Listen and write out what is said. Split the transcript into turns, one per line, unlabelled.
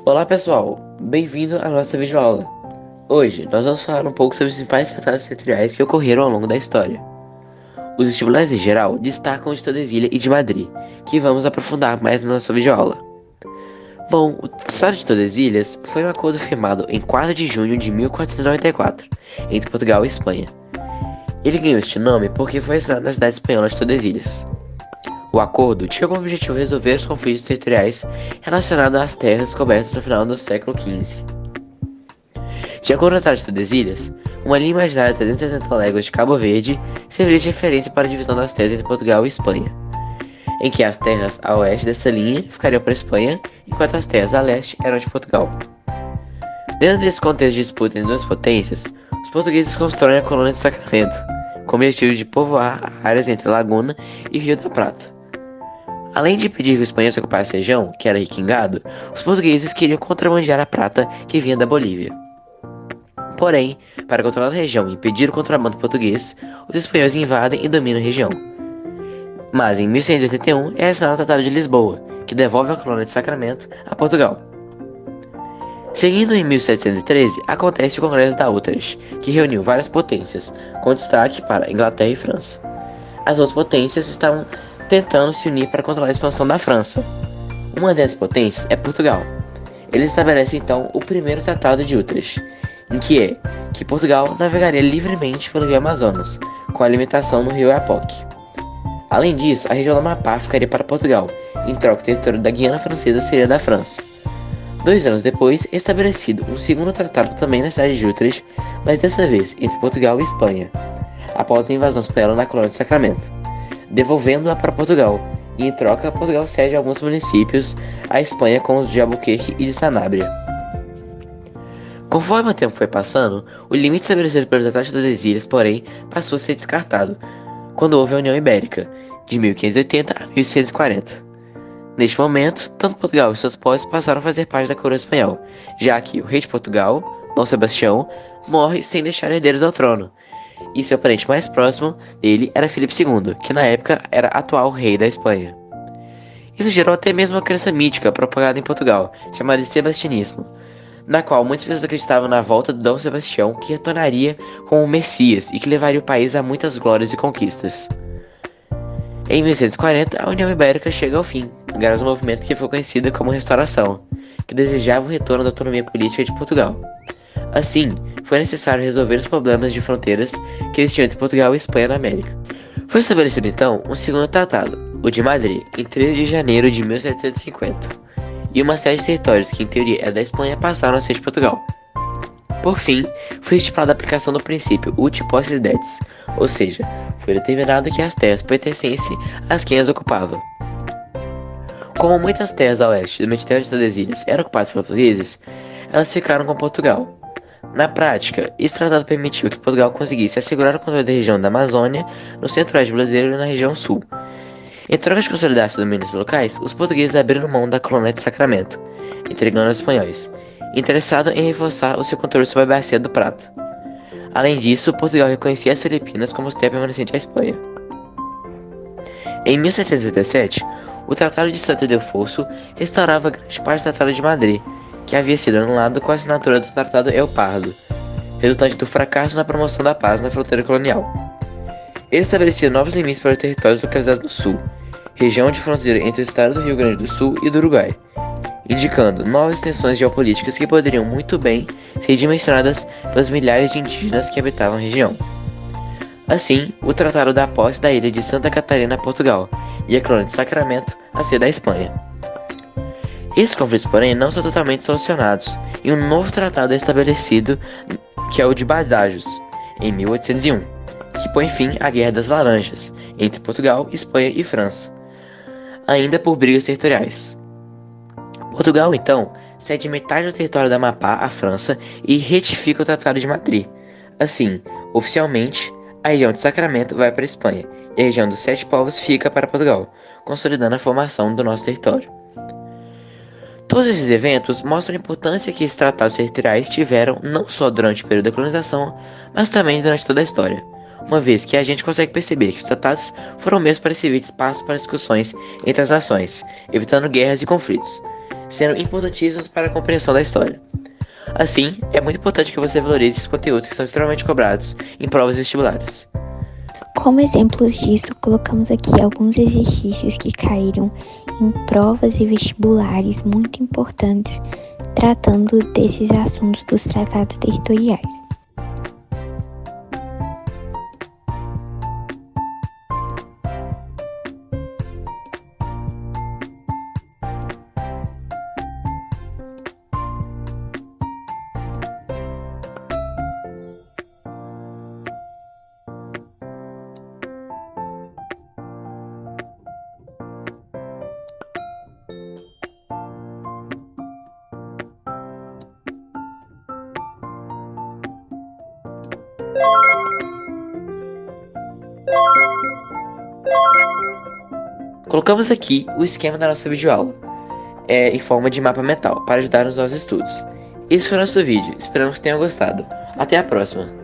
Olá pessoal, bem-vindo à nossa videoaula. Hoje nós vamos falar um pouco sobre os principais tratados territoriais que ocorreram ao longo da história. Os vestibulares em geral destacam o de Tordesilhas e de Madrid, que vamos aprofundar mais na nossa videoaula. Bom, o Tratado de Tordesilhas foi um acordo firmado em 4 de junho de 1494, entre Portugal e Espanha. Ele ganhou este nome porque foi assinado na cidade espanhola de Tordesilhas. O acordo tinha como objetivo resolver os conflitos territoriais relacionados às terras descobertas no final do século XV. De acordo com o Tratado de Tordesilhas, uma linha imaginária de 360 léguas de Cabo Verde serviria de referência para a divisão das terras entre Portugal e Espanha, em que as terras a oeste dessa linha ficariam para a Espanha, enquanto as terras a leste eram de Portugal. Dentro desse contexto de disputa entre duas potências, os portugueses constroem a colônia de Sacramento, com o objetivo de povoar áreas entre Laguna e Rio da Prata. Além de impedir que os espanhóis ocupassem a região, que era rica em gado, os portugueses queriam contrabandear a prata que vinha da Bolívia. Porém, para controlar a região e impedir o contrabando português, os espanhóis invadem e dominam a região. Mas em 1181 é assinado o Tratado de Lisboa, que devolve a colônia de Sacramento a Portugal. Seguindo em 1713, acontece o Congresso da Utrecht, que reuniu várias potências, com destaque para Inglaterra e França. As outras potências estavam tentando se unir para controlar a expansão da França. Uma dessas potências é Portugal. Eles estabelecem então o primeiro Tratado de Utrecht, em que Portugal navegaria livremente pelo rio Amazonas, com a limitação no rio Oiapoque. Além disso, a região do Amapá ficaria para Portugal, em troca o território da Guiana Francesa seria da França. 2 anos depois, é estabelecido um segundo tratado também na cidade de Utrecht, mas dessa vez entre Portugal e Espanha, após a invasão espanhola na colônia de Sacramento, devolvendo-a para Portugal, e em troca Portugal cede alguns municípios à Espanha, como os de Albuquerque e de Sanabria. Conforme o tempo foi passando, o limite estabelecido pelo Tratado de Tordesilhas, porém, passou a ser descartado, quando houve a União Ibérica, de 1580 a 1140. Neste momento, tanto Portugal e suas posses passaram a fazer parte da coroa espanhola, já que o rei de Portugal, Dom Sebastião, morre sem deixar herdeiros ao trono, e seu parente mais próximo dele era Filipe II, que na época era atual rei da Espanha. Isso gerou até mesmo uma crença mítica propagada em Portugal, chamada de sebastianismo, na qual muitas pessoas acreditavam na volta de Dom Sebastião, que retornaria como o Messias e que levaria o país a muitas glórias e conquistas. Em 1640, a União Ibérica chega ao fim, graças ao movimento que foi conhecido como Restauração, que desejava o retorno da autonomia política de Portugal. Assim, foi necessário resolver os problemas de fronteiras que existiam entre Portugal e Espanha na América. Foi estabelecido então um segundo tratado, o de Madrid, em 13 de janeiro de 1750, e uma série de territórios que em teoria era da Espanha passaram a ser de Portugal. Por fim, foi estipulada a aplicação do princípio ut possis detis, ou seja, foi determinado que as terras pertencessem às quem as ocupava. Como muitas terras a oeste do Mediterrâneo de Tordesilhas eram ocupadas por portugueses, elas ficaram com Portugal. Na prática, esse tratado permitiu que Portugal conseguisse assegurar o controle da região da Amazônia, no centro-oeste brasileiro e na região sul. Em troca de consolidar seus domínios locais, os portugueses abriram mão da colônia de Sacramento, entregando aos espanhóis, interessado em reforçar o seu controle sobre a Bacia do Prata. Além disso, Portugal reconhecia as Filipinas como terra permanente à Espanha. Em 1687, o Tratado de Santo Ildefonso restaurava grande parte do Tratado de Madrid, que havia sido anulado com a assinatura do Tratado El Pardo, resultante do fracasso na promoção da paz na fronteira colonial. Ele estabelecia novos limites para os territórios localizados no sul, região de fronteira entre o estado do Rio Grande do Sul e do Uruguai, indicando novas tensões geopolíticas que poderiam muito bem ser dimensionadas pelos milhares de indígenas que habitavam a região. Assim, o tratado dá posse da ilha de Santa Catarina a Portugal e a colônia de Sacramento a ser da Espanha. Esses conflitos, porém, não são totalmente solucionados, e um novo tratado é estabelecido, que é o de Badajoz, em 1801, que põe fim à Guerra das Laranjas, entre Portugal, Espanha e França, ainda por brigas territoriais. Portugal, então, cede metade do território da Amapá à França e retifica o Tratado de Madrid. Assim, oficialmente, a região de Sacramento vai para a Espanha, e a região dos Sete Povos fica para Portugal, consolidando a formação do nosso território. Todos esses eventos mostram a importância que esses tratados territoriais tiveram não só durante o período da colonização, mas também durante toda a história, uma vez que a gente consegue perceber que os tratados foram mesmo para servir de espaço para discussões entre as nações, evitando guerras e conflitos. sendo importantíssimos para a compreensão da história. Assim, é muito importante que você valorize esses conteúdos que são extremamente cobrados em provas vestibulares.
Como exemplos disso, colocamos aqui alguns exercícios que caíram em provas e vestibulares muito importantes, tratando desses assuntos dos tratados territoriais.
Colocamos aqui o esquema da nossa videoaula, em forma de mapa mental, para ajudar nos nossos estudos. Esse foi o nosso vídeo, esperamos que tenham gostado. Até a próxima!